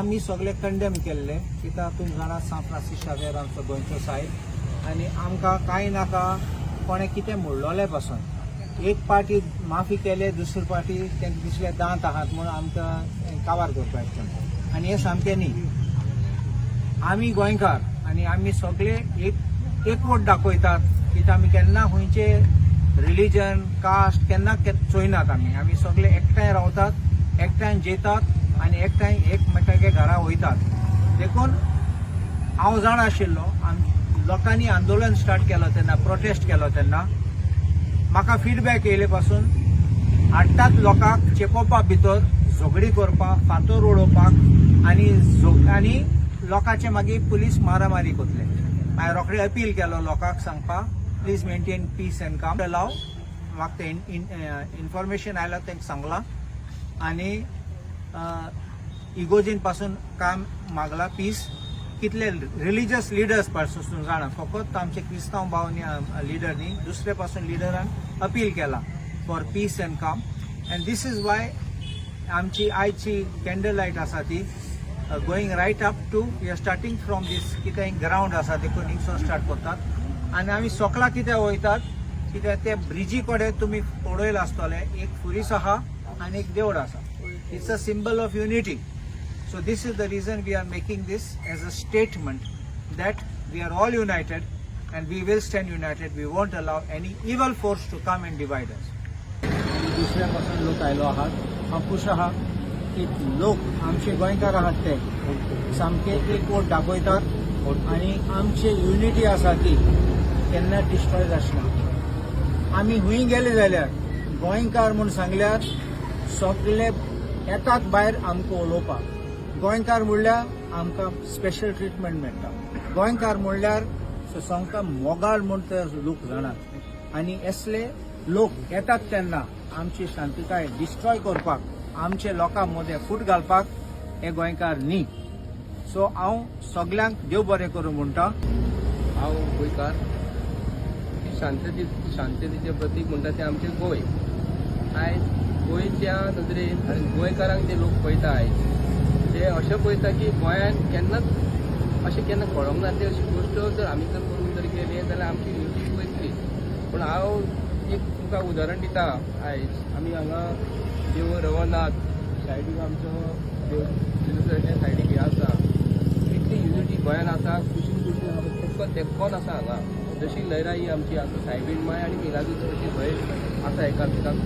आम्ही सगळे कंडेम केल्ले कित्याक तुमी जाणा सान फ्रांसीस शावेर आमचो गोंयचो सायब आनी आमकां कांय नाका कोणें कितें म्हणलोले पासून एक पार्टी माफी केले दुसरी पार्टी तांकां दिसलें दांत आहात म्हणून आमकां काबार करपाक आनी हें सामकें न्ही. आमी गोंयकार आनी आमी सगळे एकवट दाखयतात कित्याक आमी केन्ना खंयचे रिलीजन कास्ट केन्ना चोयनात. आमी सगळे एकठांय रावतात, एकठांय जेतात आनी एकठांय एकमेकांच्या घरा वयतात. देखून हांव जाण आशिल्लो लोकांनी आंदोलन स्टार्ट केलो तेन्ना प्रोटेस्ट केलो तेन्ना म्हाका फीडबॅक येयले पासून 8 लोकांक चेपवपा भितर झगडी करपाक फातर उडोवपाक आनी लोकांचे मागीर पुलीस मारामारी करतले. हांवें रोखडे अपील केलो लोकांक सांगपाक प्लीज मेंटेन पीस एंड काम लाव. म्हाका ते इन्फॉर्मेशन आयला तांकां सांगलां आनी इगोजीन पासून काम मागला पीस. कितले रिलीजियस लिडर्स पासून जाणा फकत आमचे क्रिस्तांव भाव लिडर न्ही दुसरे पासून लिडरान अपील केला for peace and calm. And this is why आमची आयची कॅन्डल लायट आसा ती going right up to we are starting from this कितें ग्रावंड आसा देखून हिंगसर स्टार्ट करतात आनी आमी सोकला कित्याक वयतात कित्याक ते ब्रिजी कडेन तुमी पळयला आसतले एक खुरीस आहा आनी एक देवड आसा. It's a symbol of unity. So this is the reason we are making this as a statement that we are all united and we will stand united. We won't allow any evil force to come and divide us. दुसऱ्या पासून लोक आयलो आहात हांव खूश आहा की लोक आमचे गोंयकार आहात ते सामके एकवट दाखयतात आनी आमची युनिटी आसा ती केन्ना डिस्ट्रॉय जाचना. आमी हूंय गेले जाल्यार गोंयकार म्हूण सांगल्यार सगळे येतात भायर आमकां उलोवपाक. गोंयकार म्हणल्यार आमकां स्पेशल ट्रिटमेंट मेळटा. गोंयकार म्हणल्यार सांगता मोगाळ म्हूण ते लोक जाणात आनी असले लोक येतात तेन्ना आमची शांतीकाय डिस्ट्रॉय करपाक आमचे लोकां मदें फूट घालपाक हे गोंयकार न्ही. सो हांव सगल्यांक देव बरें करूं म्हणटा. हांव गोंयकार शांततेचें प्रतीक म्हणटा तें आमचें गोंय. आयज गोंयच्या नदरेन आनी गोंयकारांक जे लोक पळयता आयज ते अशें पळयता की गोंयांत केन्नाच अशें केन्ना कळोंक ना. ते अशी गोश्ट जर आमी जर करून जर गेले जाल्यार आमची युनिटी वयतली. पूण हांव एक तुमकां उदाहरण दिता. आयज आमी हांगा देव रवनाथ सायडीक आमचो देव सायडीक हे आसा इतली युनिटी गोंयांत आसा. कुशीन कुशीन फकत तेक्कोन आसा हांगा जशी लयराई आमची आसा सायबीण माय आनी मिलाग्रीस अशी भंय आसा एकामेकांक